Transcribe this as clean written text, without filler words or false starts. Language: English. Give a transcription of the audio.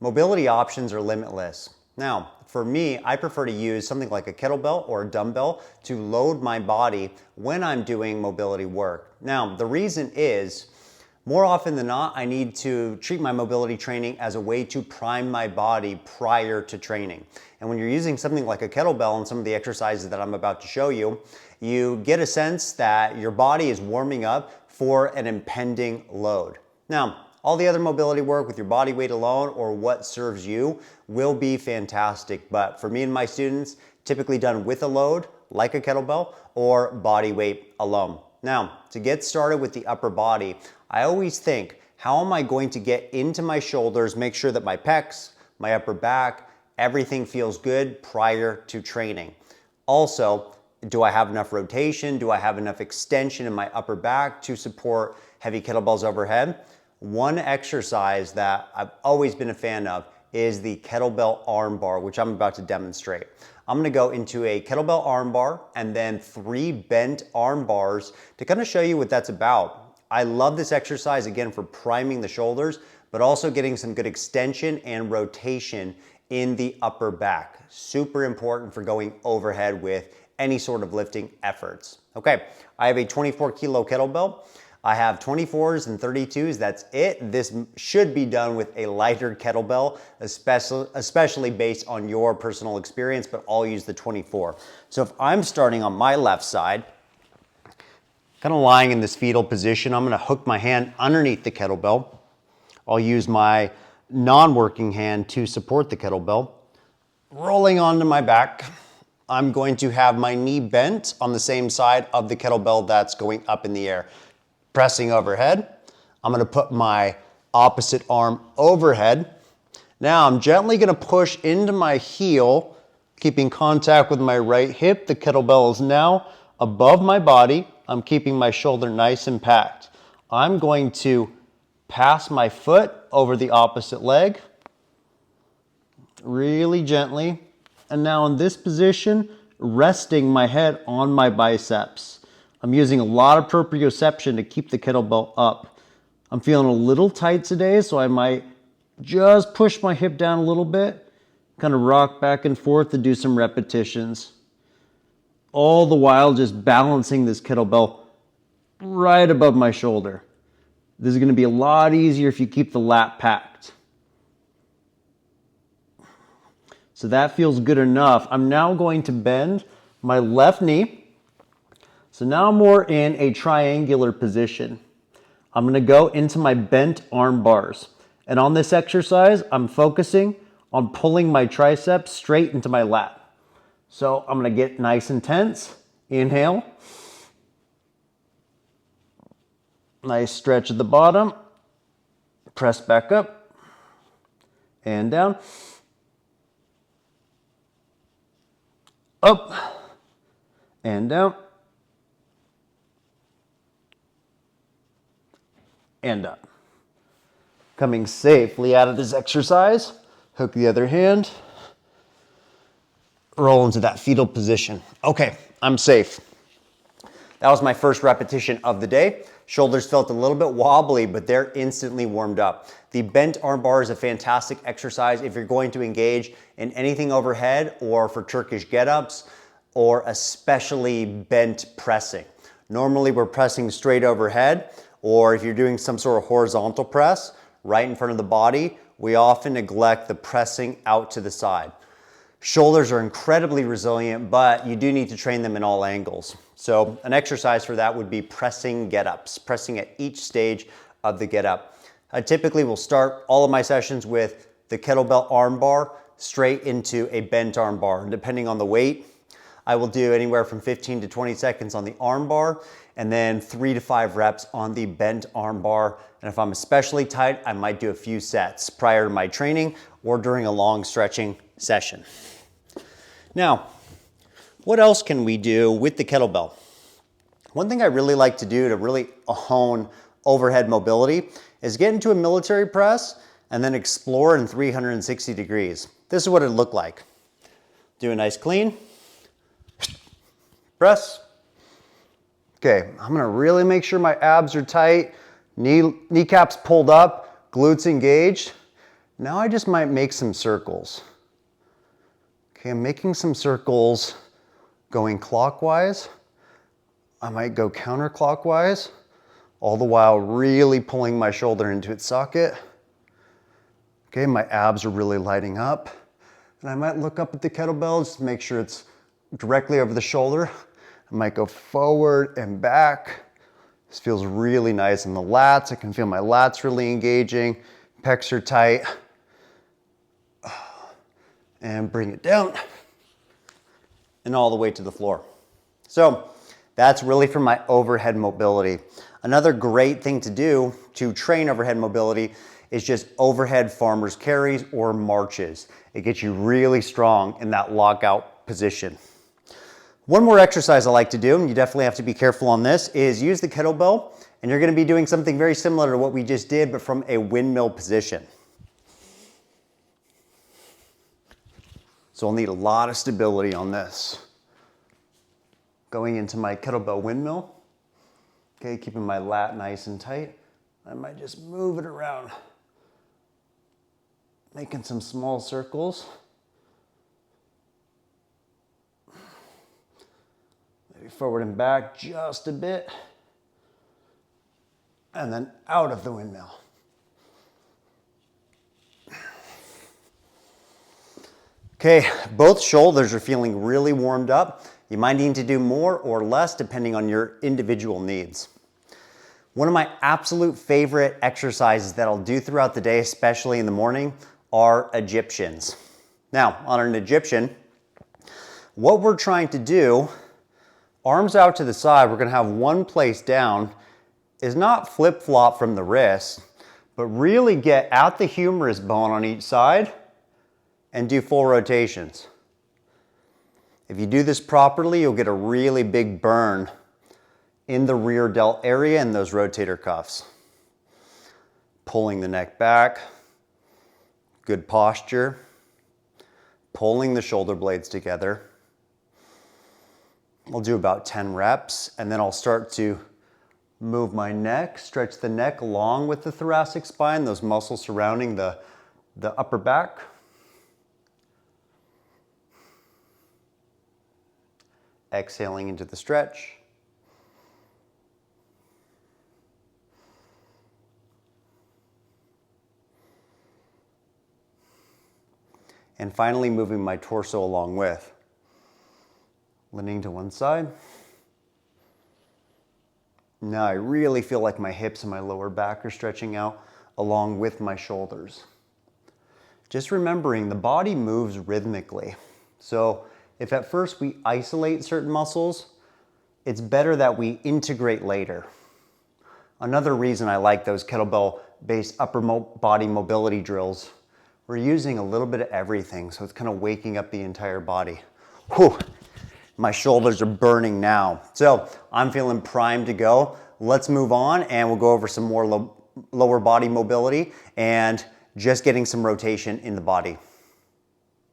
Mobility options are limitless. Now, for me, I prefer to use something like a kettlebell or a dumbbell to load my body when I'm doing mobility work. Now, the reason is, more often than not, I need to treat my mobility training as a way to prime my body prior to training. And when you're using something like a kettlebell and some of the exercises that I'm about to show you, you get a sense that your body is warming up for an impending load. Now, all the other mobility work with your body weight alone or what serves you will be fantastic. But for me and my students, typically done with a load like a kettlebell or body weight alone. Now, to get started with the upper body, I always think, how am I going to get into my shoulders, make sure that my pecs, my upper back, everything feels good prior to training. Also, do I have enough rotation? Do I have enough extension in my upper back to support heavy kettlebells overhead? One exercise that I've always been a fan of is the kettlebell arm bar, which I'm about to demonstrate. I'm gonna go into a kettlebell arm bar and then 3 bent arm bars to kind of show you what that's about. I love this exercise, again, for priming the shoulders, but also getting some good extension and rotation in the upper back. Super important for going overhead with any sort of lifting efforts. Okay, I have a 24 kilo kettlebell. I have 24s and 32s, that's it. This should be done with a lighter kettlebell, especially based on your personal experience, but I'll use the 24. So if I'm starting on my left side, kind of lying in this fetal position, I'm gonna hook my hand underneath the kettlebell. I'll use my non-working hand to support the kettlebell. Rolling onto my back, I'm going to have my knee bent on the same side of the kettlebell that's going up in the air. Pressing overhead, I'm gonna put my opposite arm overhead. Now I'm gently gonna push into my heel, keeping contact with my right hip. The kettlebell is now above my body. I'm keeping my shoulder nice and packed. I'm going to pass my foot over the opposite leg, really gently. And now in this position, resting my head on my biceps. I'm using a lot of proprioception to keep the kettlebell up. I'm feeling a little tight today, so I might just push my hip down a little bit, kind of rock back and forth to do some repetitions. All the while just balancing this kettlebell right above my shoulder. This is going to be a lot easier if you keep the lat packed. So that feels good enough. I'm now going to bend my left knee. So now I'm more in a triangular position. I'm gonna go into my bent arm bars. And on this exercise, I'm focusing on pulling my triceps straight into my lat. So I'm gonna get nice and tense. Inhale. Nice stretch at the bottom. Press back up and down. Up and down. And up. Coming safely out of this exercise, hook the other hand, roll into that fetal position. Okay, I'm safe. That was my first repetition of the day. Shoulders felt a little bit wobbly, but they're instantly warmed up. The bent arm bar is a fantastic exercise if you're going to engage in anything overhead or for Turkish get-ups or especially bent pressing. Normally we're pressing straight overhead, or if you're doing some sort of horizontal press right in front of the body, we often neglect the pressing out to the side. Shoulders are incredibly resilient, but you do need to train them in all angles. So an exercise for that would be pressing get-ups, pressing at each stage of the get-up. I typically will start all of my sessions with the kettlebell arm bar straight into a bent arm bar. Depending on the weight, I will do anywhere from 15 to 20 seconds on the arm bar and then 3 to 5 reps on the bent arm bar. And if I'm especially tight, I might do a few sets prior to my training or during a long stretching session. Now, what else can we do with the kettlebell? One thing I really like to do to really hone overhead mobility is get into a military press and then explore in 360 degrees. This is what it looked like. Do a nice clean, press. Okay, I'm gonna really make sure my abs are tight, kneecaps pulled up, glutes engaged. Now I just might make some circles. Okay, I'm making some circles going clockwise. I might go counterclockwise, all the while really pulling my shoulder into its socket. Okay, my abs are really lighting up. And I might look up at the kettlebells to make sure it's directly over the shoulder. I might go forward and back. This feels really nice in the lats. I can feel my lats really engaging. Pecs are tight. And bring it down and all the way to the floor. So that's really for my overhead mobility. Another great thing to do to train overhead mobility is just overhead farmer's carries or marches. It gets you really strong in that lockout position. One more exercise I like to do, and you definitely have to be careful on this, is use the kettlebell, and you're gonna be doing something very similar to what we just did, but from a windmill position. So I'll need a lot of stability on this. Going into my kettlebell windmill. Okay, keeping my lat nice and tight. I might just move it around. Making some small circles. Maybe forward and back just a bit. And then out of the windmill. Okay, both shoulders are feeling really warmed up. You might need to do more or less depending on your individual needs. One of my absolute favorite exercises that I'll do throughout the day, especially in the morning, are Egyptians. Now, on an Egyptian, what we're trying to do, arms out to the side, we're gonna have one place down, is not flip-flop from the wrist, but really get at the humerus bone on each side and do full rotations. If you do this properly, you'll get a really big burn in the rear delt area and those rotator cuffs. Pulling the neck back, good posture, pulling the shoulder blades together. I'll do about 10 reps, and then I'll start to move my neck, stretch the neck along with the thoracic spine, those muscles surrounding the upper back. Exhaling into the stretch. And finally moving my torso along with. Leaning to one side. Now I really feel like my hips and my lower back are stretching out along with my shoulders. Just remembering the body moves rhythmically. So if at first we isolate certain muscles, it's better that we integrate later. Another reason I like those kettlebell-based upper body mobility drills, we're using a little bit of everything, so it's kind of waking up the entire body. Whew, my shoulders are burning now. So I'm feeling primed to go. Let's move on and we'll go over some more lower body mobility and just getting some rotation in the body.